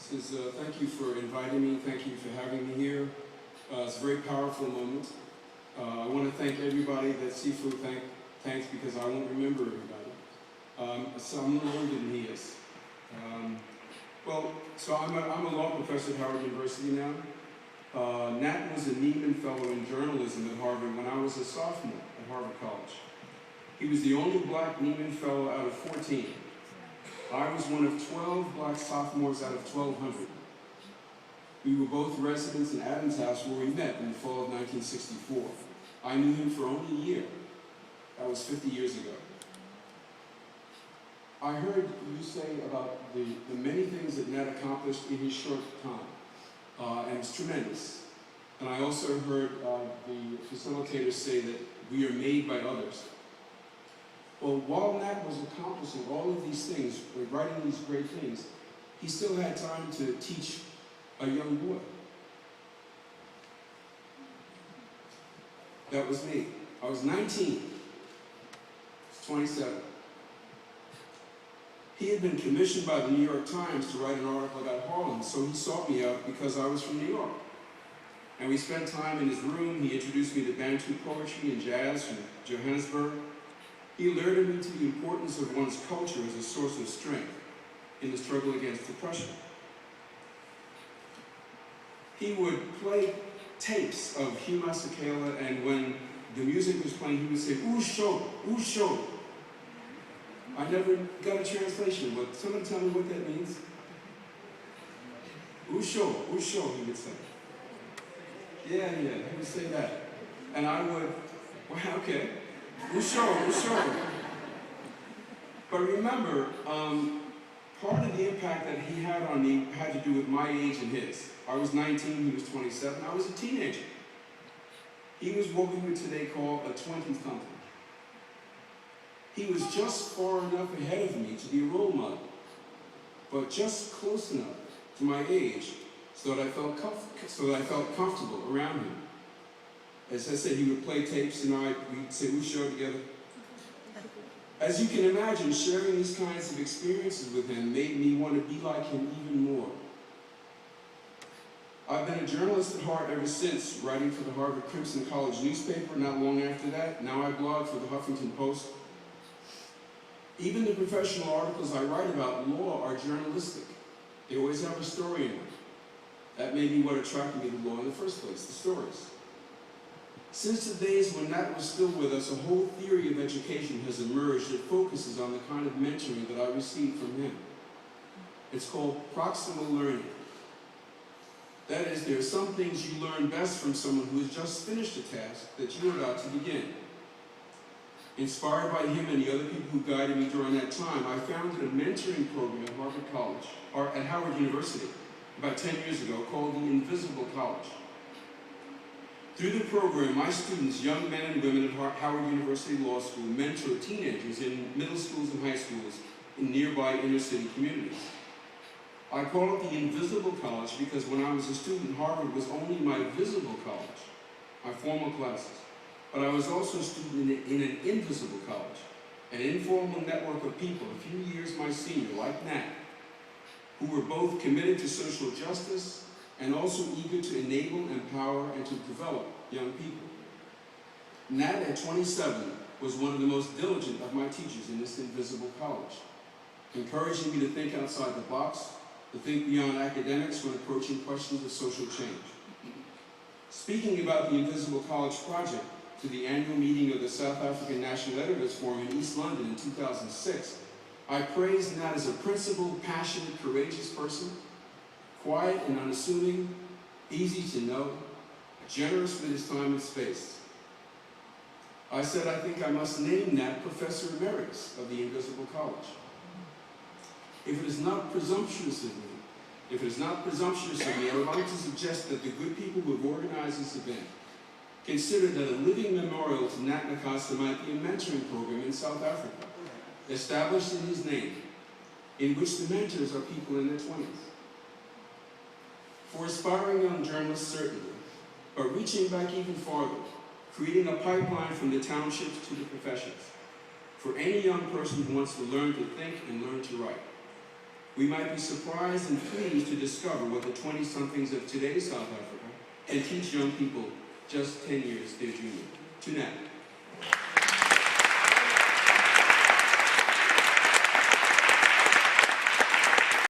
Thank you for inviting me. Thank you for having me here. It's a very powerful moment. I want to thank everybody that Sifu thanks because I won't remember everybody. So I'm a little older than he is. So I'm a law professor at Howard University now. Nat was a Nieman Fellow in journalism at Harvard when I was a sophomore at Harvard College. He was the only black Nieman Fellow out of 14. I was one of 12 black sophomores out of 1,200. We were both residents in Adams House where we met in the fall of 1964. I knew him for only a year. That was 50 years ago. I heard you say about the many things that Nat accomplished in his short time, and it's tremendous. And I also heard the facilitators say that we are made by others. Well, while Nat was accomplishing all of these things, writing these great things, he still had time to teach a young boy. That was me. I was 19, 27. He had been commissioned by the New York Times to write an article about Harlem, so he sought me out because I was from New York. And we spent time in his room. He introduced me to Bantu poetry and jazz from Johannesburg. He alerted me to the importance of one's culture as a source of strength in the struggle against depression. He would play tapes of Hugh Masekela, and when the music was playing, he would say, "Usho, Usho." I never got a translation, but someone tell me what that means. Usho, Usho, he would say. Yeah, he would say that. And I would, well, okay. Usho. But remember, part of the impact that he had on me had to do with my age and his. I was 19, he was 27, I was a teenager. He was what we would today call a 20-something. He was just far enough ahead of me to be a role model, but just close enough to my age so that I felt comfortable around him. As I said, he would play tapes and we'd say Usho together. As you can imagine, sharing these kinds of experiences with him made me want to be like him even more. I've been a journalist at heart ever since, writing for the Harvard Crimson College newspaper. Not long after that, now I blog for the Huffington Post. Even the professional articles I write about law are journalistic. They always have a story in them. That may be what attracted me to law in the first place, the stories. Since the days when Nat was still with us, a whole theory of education has emerged that focuses on the kind of mentoring that I received from him. It's called Proximal Learning. That is, there are some things you learn best from someone who has just finished a task that you're about to begin. Inspired by him and the other people who guided me during that time, I founded a mentoring program at Harvard College, or at Howard University, about 10 years ago, called the Invisible College. Through the program, my students, young men and women at Howard University Law School, mentor teenagers in middle schools and high schools in nearby inner city communities. I call it the Invisible College because when I was a student, Harvard was only my visible college, my formal classes. But I was also a student in an invisible college, an informal network of people, a few years my senior, like Nat, who were both committed to social justice and also eager to enable, empower, and to develop young people. Nat, at 27, was one of the most diligent of my teachers in this invisible college, encouraging me to think outside the box, to think beyond academics when approaching questions of social change. Speaking about the Invisible College Project to the annual meeting of the South African National Editors Forum in East London in 2006, I praised Nat as a principled, passionate, courageous person, quiet and unassuming, easy to know, generous with his time and space. I said I think I must name Nat Professor Emeritus of the Invisible College. If it is not presumptuous of me, I would like to suggest that the good people who have organized this event consider that a living memorial to Nat Nakasa might be a mentoring program in South Africa, established in his name, in which the mentors are people in their 20s. For aspiring young journalists, certainly, but reaching back even farther, creating a pipeline from the townships to the professions, for any young person who wants to learn to think and learn to write. we might be surprised and pleased to discover what the 20-somethings of today's South Africa can teach young people just 10 years their junior. To Nat.